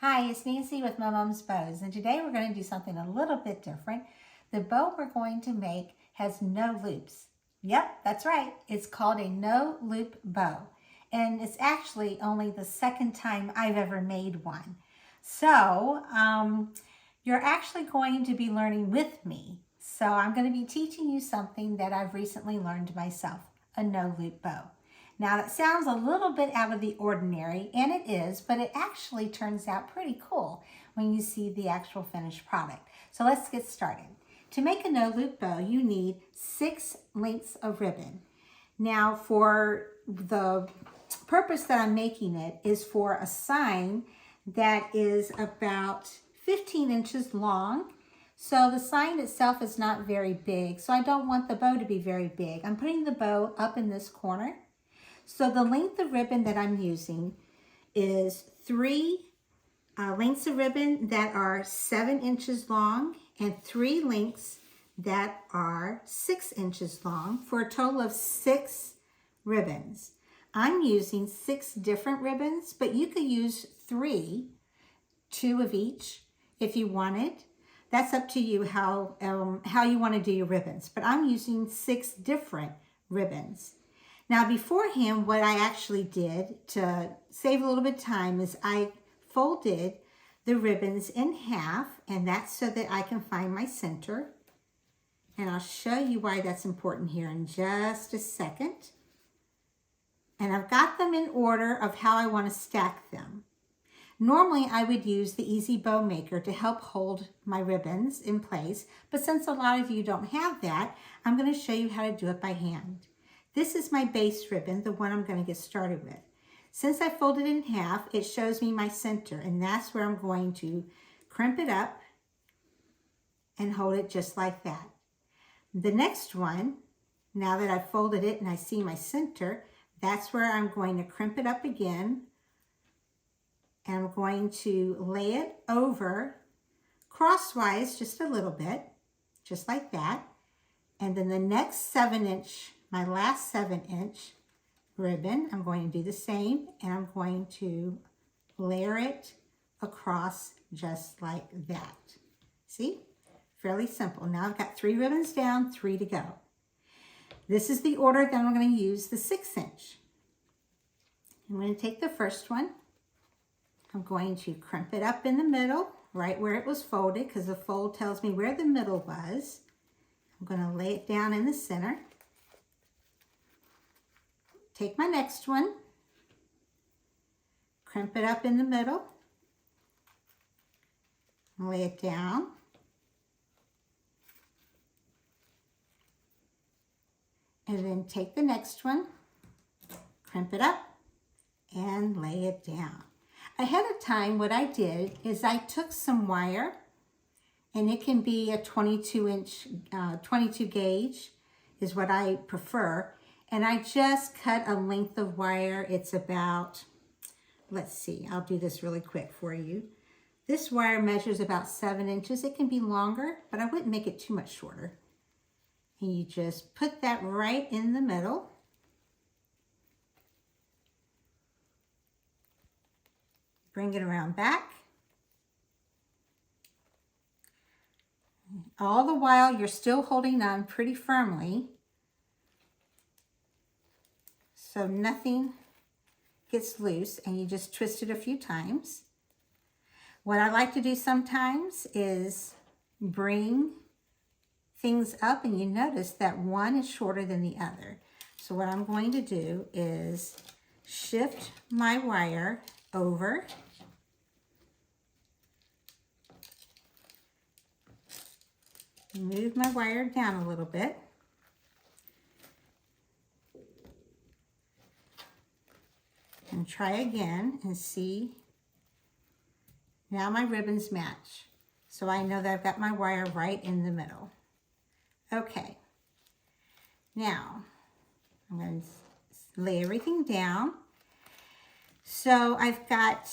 Hi, it's Nancy with MumMum's Bows, and today we're going to do something a little bit different. The bow we're going to make has no loops. Yep, that's right. It's called a no loop bow, and it's actually only the second time I've ever made one. So, you're actually going to be learning with me. So I'm going to be teaching you something that I've recently learned myself, a no loop bow. Now that sounds a little bit out of the ordinary, and it is, but it actually turns out pretty cool when you see the actual finished product. So let's get started. To make a no-loop bow, you need 6 lengths of ribbon. Now for the purpose that I'm making it is for a sign that is about 15 inches long. So the sign itself is not very big, so I don't want the bow to be very big. I'm putting the bow up in this corner. So the length of ribbon that I'm using is 3 lengths of ribbon that are 7 inches long and 3 lengths that are 6 inches long for a total of 6 ribbons. I'm using 6 different ribbons, but you could use 3, 2 of each if you wanted. That's up to you how you want to do your ribbons, but I'm using 6 different ribbons. Now beforehand, what I actually did to save a little bit of time is I folded the ribbons in half, and that's so that I can find my center. And I'll show you why that's important here in just a second. And I've got them in order of how I want to stack them. Normally I would use the Easy Bow Maker to help hold my ribbons in place, but since a lot of you don't have that, I'm going to show you how to do it by hand. This is my base ribbon, the one I'm going to get started with. Since I folded it in half, it shows me my center, and that's where I'm going to crimp it up and hold it just like that. The next one, now that I've folded it and I see my center, that's where I'm going to crimp it up again, and I'm going to lay it over crosswise just a little bit, just like that. And then the next 7-inch, my last 7-inch ribbon, I'm going to do the same, and I'm going to layer it across just like that. See? Fairly simple. Now I've got 3 ribbons down, 3 to go. This is the order that I'm going to use the 6-inch. I'm going to take the first one. I'm going to crimp it up in the middle, right where it was folded, because the fold tells me where the middle was. I'm going to lay it down in the center. Take my next one, crimp it up in the middle, lay it down, and then take the next one, crimp it up, and lay it down. Ahead of time, what I did is I took some wire, and it can be a 22 gauge is what I prefer. And I just cut a length of wire. It's about, let's see, I'll do this really quick for you. This wire measures about 7 inches. It can be longer, but I wouldn't make it too much shorter. And you just put that right in the middle. Bring it around back. All the while, you're still holding on pretty firmly, so nothing gets loose, and you just twist it a few times. What I like to do sometimes is bring things up, and you notice that one is shorter than the other. So what I'm going to do is shift my wire over, move my wire down a little bit, and try again and see. Now my ribbons match. So I know that I've got my wire right in the middle. Okay. Now I'm going to lay everything down. So I've got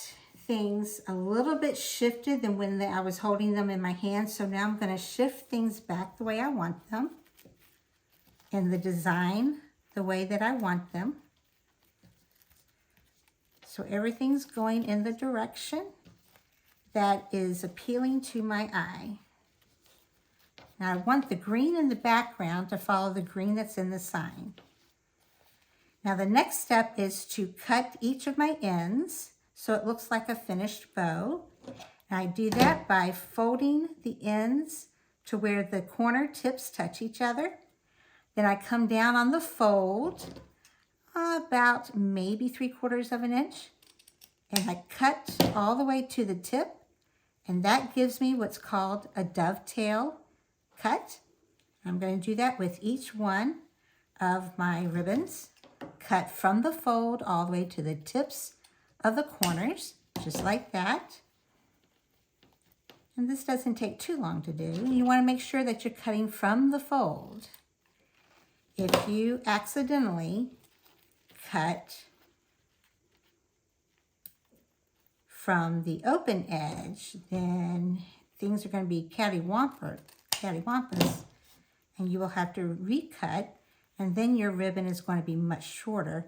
things a little bit shifted than when I was holding them in my hand. So now I'm going to shift things back the way I want them, in the design the way that I want them. So everything's going in the direction that is appealing to my eye. Now I want the green in the background to follow the green that's in the sign. Now the next step is to cut each of my ends so it looks like a finished bow. And I do that by folding the ends to where the corner tips touch each other. Then I come down on the fold about maybe 3/4 of an inch, and I cut all the way to the tip, and that gives me what's called a dovetail cut. I'm going to do that with each one of my ribbons. Cut from the fold all the way to the tips of the corners, just like that. And this doesn't take too long to do. You want to make sure that you're cutting from the fold. If you accidentally cut from the open edge, then things are going to be cattywampus, and you will have to recut, and then your ribbon is going to be much shorter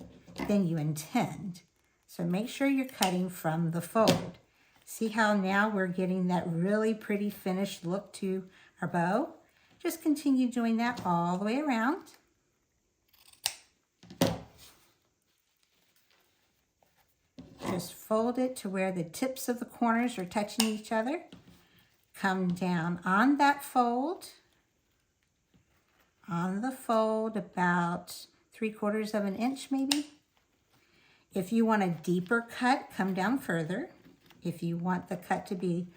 than you intend. So make sure you're cutting from the fold. See how now we're getting that really pretty finished look to our bow? Just continue doing that all the way around. Just fold it to where the tips of the corners are touching each other. Come down on that fold. On the fold about 3/4 of an inch maybe. If you want a deeper cut, come down further. If you want the cut to be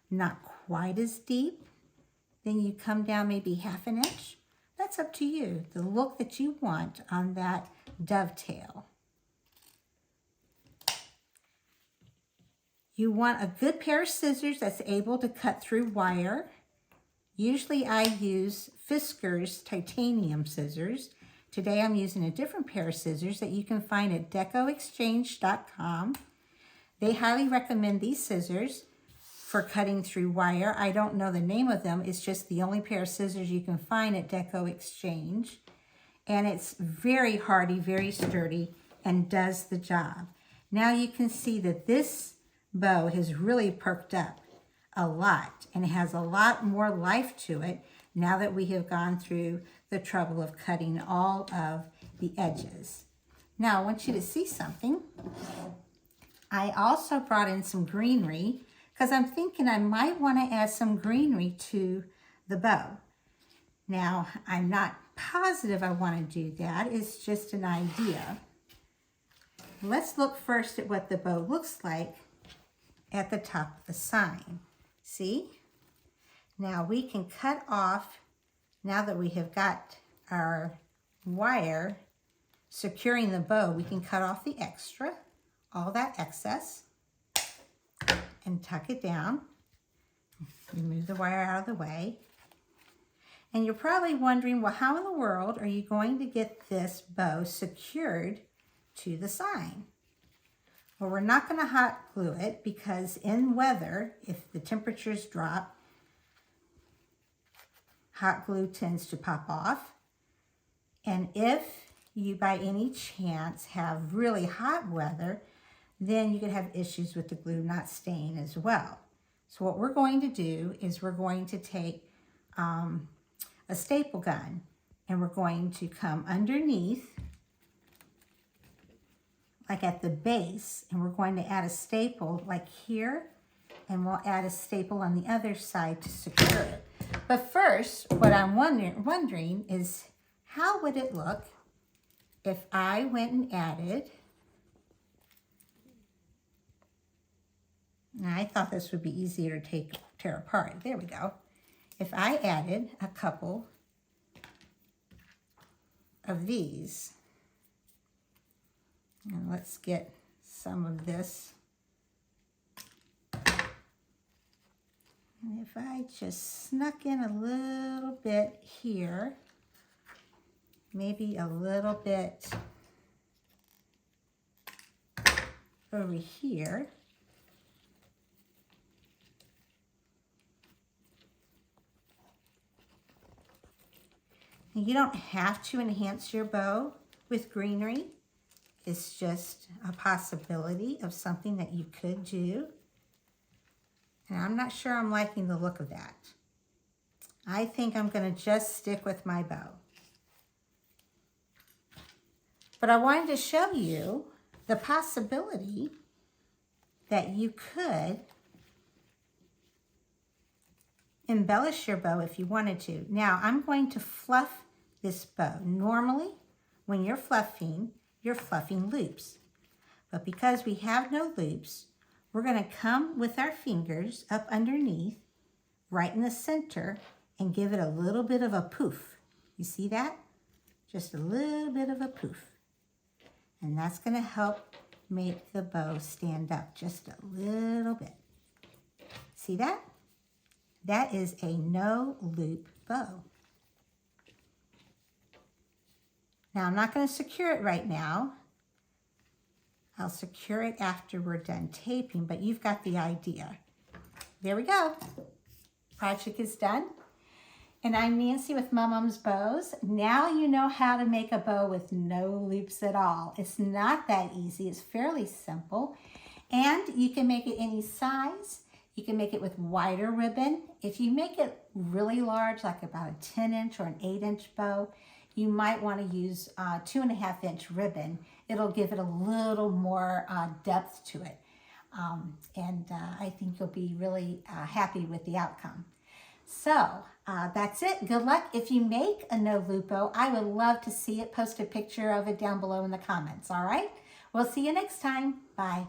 not quite as deep, then you come down maybe 1/2 inch. That's up to you, the look that you want on that dovetail. You want a good pair of scissors that's able to cut through wire. Usually I use Fisker's titanium scissors. Today I'm using a different pair of scissors that you can find at decoexchange.com. They highly recommend these scissors for cutting through wire. I don't know the name of them. It's just the only pair of scissors you can find at Deco Exchange. And it's very hardy, very sturdy, and does the job. Now you can see that this bow has really perked up a lot and has a lot more life to it now that we have gone through the trouble of cutting all of the edges. Now I want you to see something. I also brought in some greenery because I'm thinking I might want to add some greenery to the bow. Now I'm not positive I want to do that. It's just an idea. Let's look first at what the bow looks like at the top of the sign. See? Now we can cut off, now that we have got our wire securing the bow, we can cut off the extra, all that excess, and tuck it down. Remove the wire out of the way. And you're probably wondering, well, how in the world are you going to get this bow secured to the sign? Well, we're not going to hot glue it because in weather, if the temperatures drop, hot glue tends to pop off. And if you by any chance have really hot weather, then you could have issues with the glue not staying as well. So what we're going to do is we're going to take a staple gun and we're going to come underneath, like at the base, and we're going to add a staple like here, and we'll add a staple on the other side to secure it. But first, what I'm wondering is how would it look if I went and added, now I thought this would be easier to tear apart. There we go. If I added a couple of these, and let's get some of this. And if I just snuck in a little bit here, maybe a little bit over here. And you don't have to enhance your bow with greenery. It's just a possibility of something that you could do. And I'm not sure I'm liking the look of that. I think I'm going to just stick with my bow. But I wanted to show you the possibility that you could embellish your bow if you wanted to. Now, I'm going to fluff this bow. Normally, when you're fluffing loops. But because we have no loops, we're going to come with our fingers up underneath, right in the center, and give it a little bit of a poof. You see that? Just a little bit of a poof. And that's going to help make the bow stand up just a little bit. See that? That is a no loop bow. Now I'm not going to secure it right now. I'll secure it after we're done taping, but you've got the idea. There we go. Project is done. And I'm Nancy with MumMum's Bows. Now you know how to make a bow with no loops at all. It's not that easy. It's fairly simple. And you can make it any size. You can make it with wider ribbon. If you make it really large, like about a 10-inch or an 8-inch bow, you might want to use 2.5-inch ribbon. It'll give it a little more depth to it. I think you'll be really happy with the outcome. So that's it. Good luck. If you make a no loop bow, I would love to see it. Post a picture of it down below in the comments. All right? We'll see you next time. Bye.